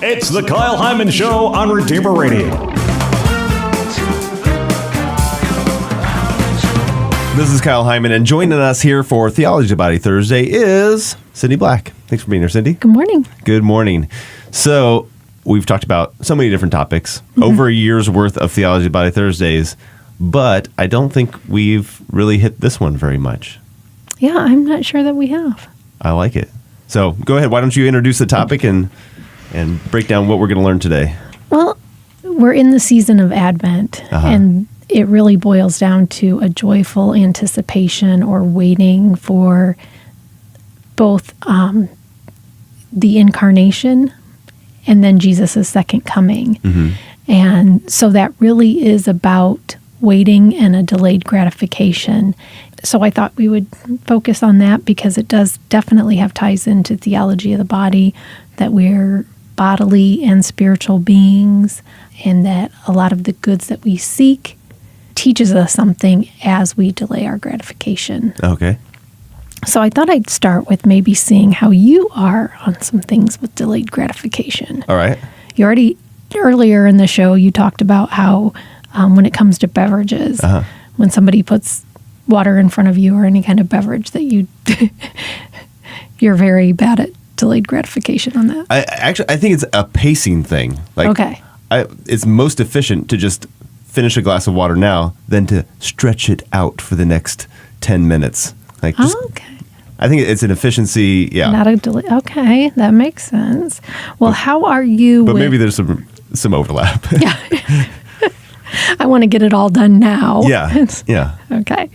It's the Kyle Hyman Show on Redeemer Radio. This is Kyle Hyman, and joining us here for Theology Body Thursday is Cindy Black. Thanks for being here, Cindy. Good morning. Good morning. So, we've talked about so many different topics, over a year's worth of Theology Body Thursdays, but I don't think we've really hit this one very much. Yeah, I'm not sure that we have. I like it. So, go ahead. Why don't you introduce the topic and break down what we're going to learn today? Well, we're in the season of Advent, and it really boils down to a joyful anticipation or waiting for both the incarnation and then Jesus' second coming. And so that really is about waiting and a delayed gratification. So I thought we would focus on that because it does definitely have ties into theology of the body, that we're bodily and spiritual beings, and that a lot of the goods that we seek teaches us something as we delay our gratification. Okay. So I thought I'd start with maybe seeing how you are on some things with delayed gratification. All right. You already, earlier in the show, you talked about how when it comes to beverages, when somebody puts water in front of you or any kind of beverage that you're very bad at delayed gratification on that. I think it's a pacing thing. Okay. It's most efficient to just finish a glass of water now than to stretch it out for the next 10 minutes. Okay. I think it's an efficiency, Not a delay. Okay, that makes sense. Well, how are you But maybe there's some overlap. Yeah. I want to get it all done now. Yeah. Okay.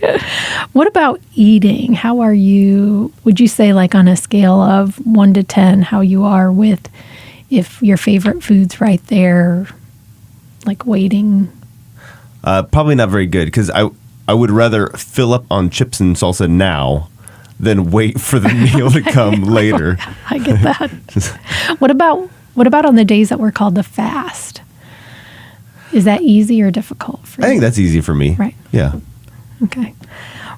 What about eating? How are you, would you say, like on a scale of 1 to 10, how you are with if your favorite food's right there, like waiting? Probably not very good, because I would rather fill up on chips and salsa now than wait for the meal to come later. I get that. What about on the days that we're called to fast? Is that easy or difficult for you? I think that's easy for me. Right. Yeah. Okay.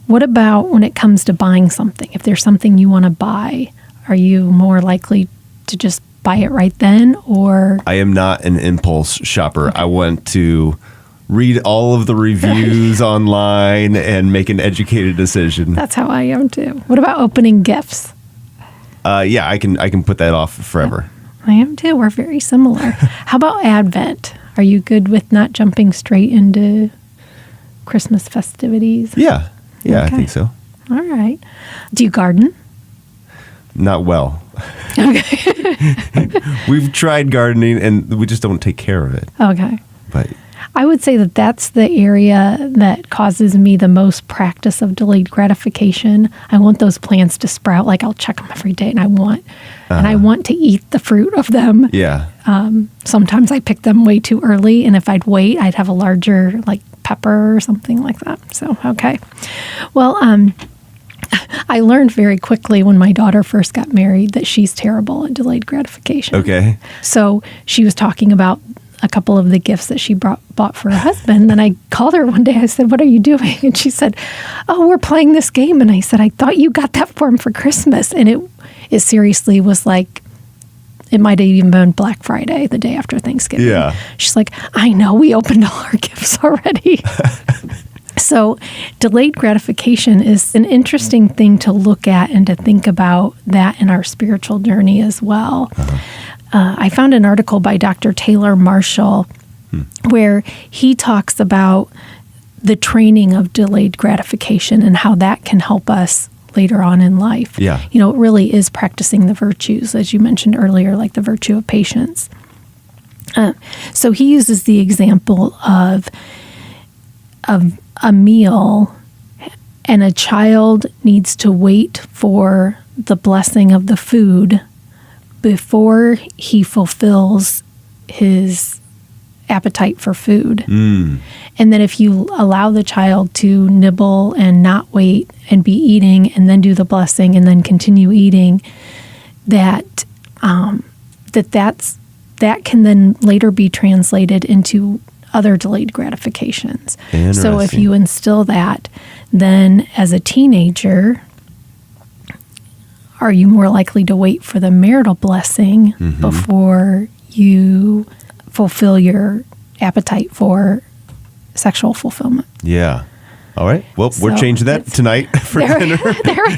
What about when it comes to buying something? If there's something you want to buy, are you more likely to just buy it right then, or? I am not an impulse shopper. Okay. I want to read all of the reviews online and make an educated decision. That's how I am too. What about opening gifts? Yeah, I can put that off forever. I am too. We're very similar. How about Advent? Are you good with not jumping straight into Christmas festivities? Yeah, okay. I think so. All right. Do you garden? Not well. Okay. We've tried gardening, and we just don't take care of it. Okay. But I would say that that's the area that causes me the most practice of delayed gratification. I want those plants to sprout. Like I'll check them every day, and I want to eat the fruit of them. Yeah. Sometimes I pick them way too early, and if I'd wait, I'd have a larger like pepper or something like that. So, okay. Well, I learned very quickly when my daughter first got married that she's terrible at delayed gratification. Okay. So she was talking about a couple of the gifts that she bought for her husband. And I called her one day. I said, "What are you doing?" And she said, "Oh, we're playing this game." And I said, "I thought you got that for him for Christmas." And it seriously was like, it might have even been Black Friday, the day after Thanksgiving. Yeah. She's like, "I know, we opened all our gifts already." So delayed gratification is an interesting thing to look at and to think about that in our spiritual journey as well. I found an article by Dr. Taylor Marshall where he talks about the training of delayed gratification and how that can help us later on in life. Yeah. You know, it really is practicing the virtues, as you mentioned earlier, like the virtue of patience. So he uses the example of a meal, and a child needs to wait for the blessing of the food before he fulfills his appetite for food. And then if you allow the child to nibble and not wait and be eating and then do the blessing and then continue eating, that can then later be translated into other delayed gratifications. So if you instill that, then as a teenager, are you more likely to wait for the marital blessing before you fulfill your appetite for sexual fulfillment? Yeah. All right. Well, we're So changing that tonight for dinner. There we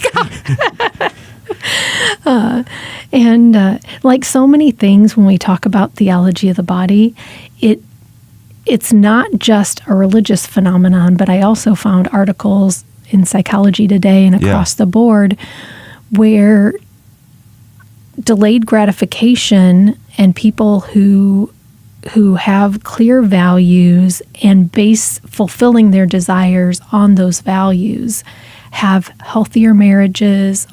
go. And like so many things, when we talk about theology of the body, it's not just a religious phenomenon, but I also found articles in Psychology Today and across the board where delayed gratification and people who have clear values and base fulfilling their desires on those values have healthier marriages,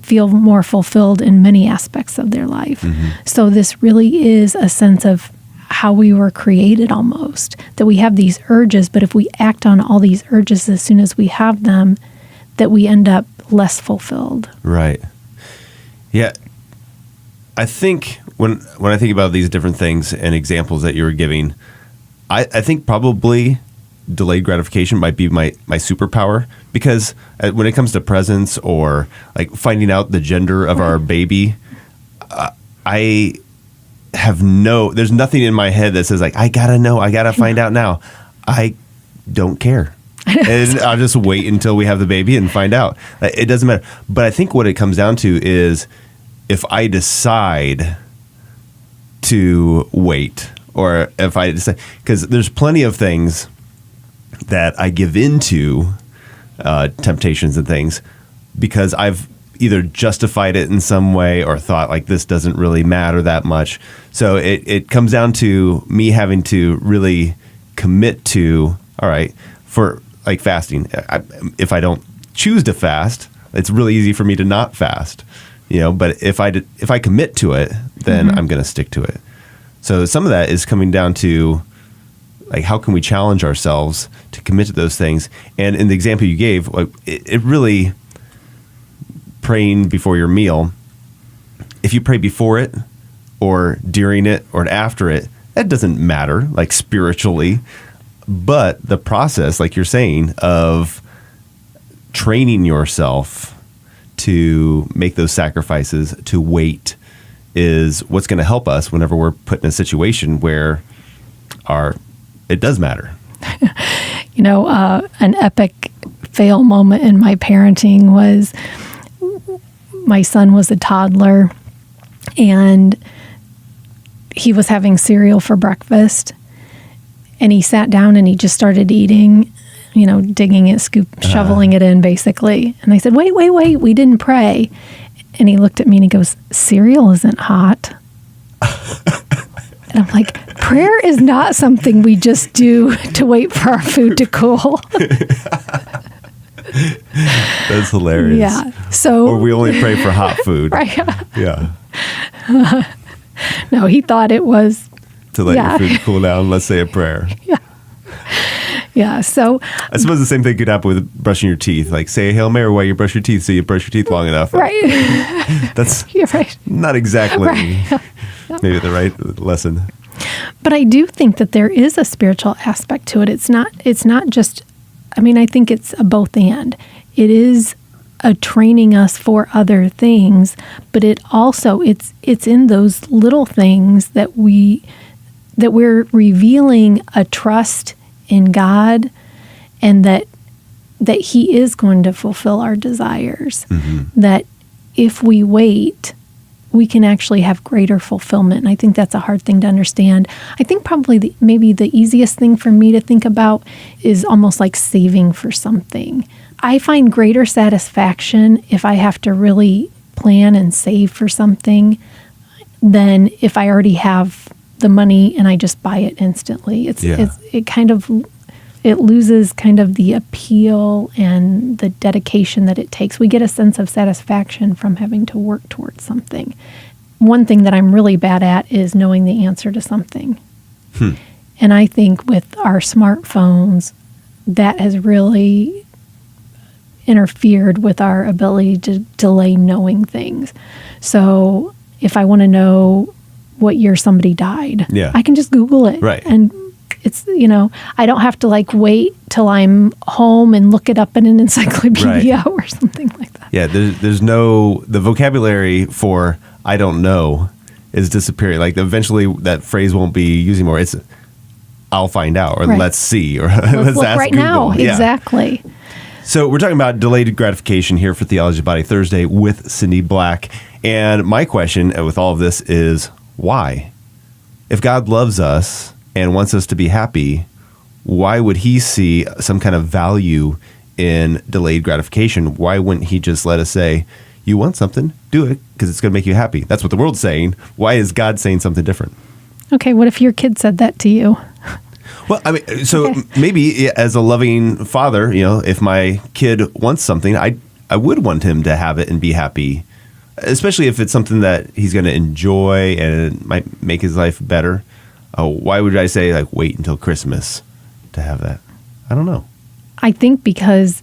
feel more fulfilled in many aspects of their life. So this really is a sense of how we were created almost, that we have these urges, but if we act on all these urges as soon as we have them, that we end up less fulfilled. Right. Yeah. I think when I think about these different things and examples that you were giving, I think probably delayed gratification might be my superpower, because when it comes to presents or like finding out the gender of our baby, I have there's nothing in my head that says like, I gotta know, I gotta find out now. I don't care. And I'll just wait until we have the baby and find out. It doesn't matter. But I think what it comes down to is if I decide to wait, or if I decide, because there's plenty of things that I give into, temptations and things, because I've either justified it in some way or thought like this doesn't really matter that much. So it comes down to me having to really commit to, all right, for like fasting. If I don't choose to fast, it's really easy for me to not fast, but if I commit to it, then I'm going to stick to it. So some of that is coming down to like, how can we challenge ourselves to commit to those things? And in the example you gave, like, it really, praying before your meal, if you pray before it or during it or after it, that doesn't matter, like spiritually. But the process, like you're saying, of training yourself to make those sacrifices, to wait, is what's going to help us whenever we're put in a situation where it does matter. An epic fail moment in my parenting was my son was a toddler and he was having cereal for breakfast, and he sat down and he just started eating, digging it, shoveling it in basically. And I said, wait, we didn't pray. And he looked at me and he goes, cereal isn't hot. And I'm like, prayer is not something we just do to wait for our food to cool. That's hilarious. Yeah. So, or we only pray for hot food. Right. Yeah. No, he thought it was to let your food cool down. Let's say a prayer. Yeah. Yeah. So I suppose the same thing could happen with brushing your teeth. Like, say a Hail Mary while you brush your teeth, so you brush your teeth long enough. Right. That's You're right. not exactly Right. maybe the right lesson. But I do think that there is a spiritual aspect to it. It's not just, I think it's a both and. It is a training us for other things, but it also, it's in those little things that we're revealing a trust in God, and that He is going to fulfill our desires. That if we wait, we can actually have greater fulfillment. And I think that's a hard thing to understand. I think probably maybe the easiest thing for me to think about is almost like saving for something. I find greater satisfaction if I have to really plan and save for something than if I already have the money and I just buy it instantly. It loses kind of the appeal and the dedication that it takes. We get a sense of satisfaction from having to work towards something. One thing that I'm really bad at is knowing the answer to something. And I think with our smartphones, that has really interfered with our ability to delay knowing things. So if I want to know what year somebody died, I can just Google it. Right. And it's, I don't have to wait till I'm home and look it up in an encyclopedia or something like that. Yeah, there's no, the vocabulary for I don't know is disappearing. Like eventually that phrase won't be used anymore. It's I'll find out, or Right. let's see, or Let's look ask right Google. now. Yeah. Exactly. So we're talking about delayed gratification here for Theology Body Thursday with Cindy Black. And my question with all of this is why? If God loves us and wants us to be happy, why would he see some kind of value in delayed gratification? Why wouldn't he just let us say, you want something, do it, because it's going to make you happy? That's what the world's saying. Why is God saying something different? Okay, what if your kid said that to you? Well, I mean, so Okay. maybe as a loving father, if my kid wants something, I would want him to have it and be happy, especially if it's something that he's going to enjoy and it might make his life better. Why would I say, like, wait until Christmas to have that? I don't know. I think because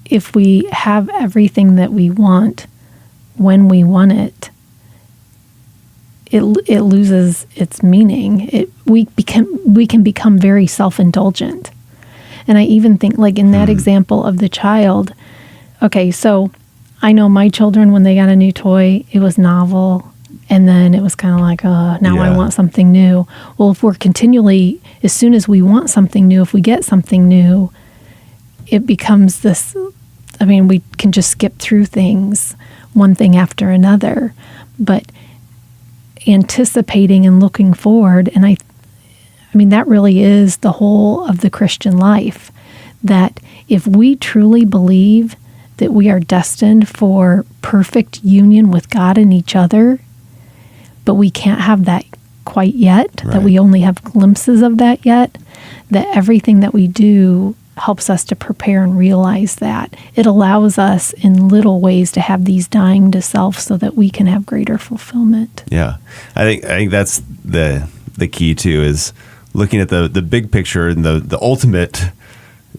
if we have everything that we want when we want it, it loses its meaning. We can become very self-indulgent. And I even think, like in that example of the child, okay, so I know my children, when they got a new toy, it was novel. And then it was kind of like, now I Yeah. want something new. Well, if we're continually, as soon as we want something new, if we get something new, it becomes this, I mean, we can just skip through things, one thing after another. But anticipating and looking forward, and I mean, that really is the whole of the Christian life, that if we truly believe that we are destined for perfect union with God and each other, but we can't have that quite yet, that we only have glimpses of that yet, that everything that we do helps us to prepare and realize that. It allows us in little ways to have these dying to self so that we can have greater fulfillment. Yeah, I think that's the key too, is looking at the big picture, and the ultimate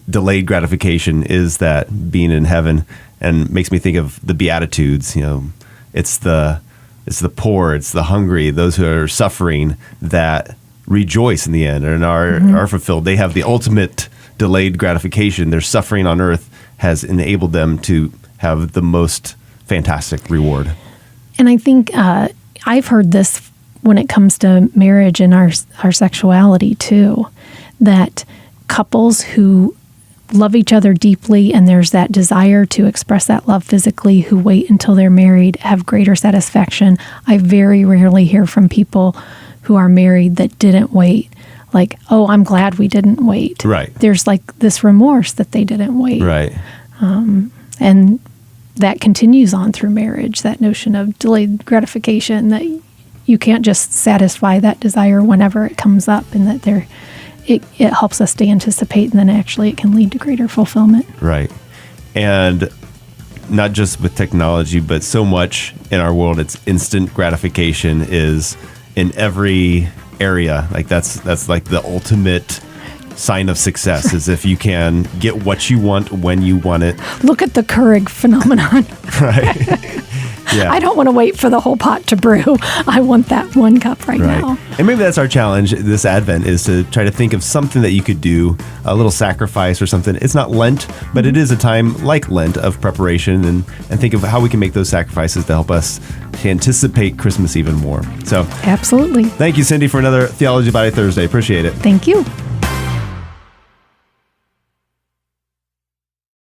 delayed gratification is that being in heaven, and makes me think of the Beatitudes. It's the poor, it's the hungry, those who are suffering that rejoice in the end and are fulfilled. They have the ultimate delayed gratification. Their suffering on earth has enabled them to have the most fantastic reward. And I think I've heard this when it comes to marriage and our sexuality too, that couples who love each other deeply and there's that desire to express that love physically, who wait until they're married, have greater satisfaction. I very rarely hear from people who are married that didn't wait. Like, oh, I'm glad we didn't wait. Right. There's like this remorse that they didn't wait. Right. And that continues on through marriage, that notion of delayed gratification, that you can't just satisfy that desire whenever it comes up, and that it helps us to anticipate, and then actually it can lead to greater fulfillment. Right. And not just with technology, but so much in our world, it's instant gratification is in every area. Like that's like the ultimate sign of success, is if you can get what you want when you want it. Look at the Keurig phenomenon. Right. Yeah. I don't want to wait for the whole pot to brew. I want that one cup right now. And maybe that's our challenge this Advent, is to try to think of something that you could do, a little sacrifice or something. It's not Lent, but it is a time like Lent of preparation, and think of how we can make those sacrifices to help us to anticipate Christmas even more. So Absolutely. thank you, Cindy, for another Theology Body Thursday. Appreciate it. Thank you.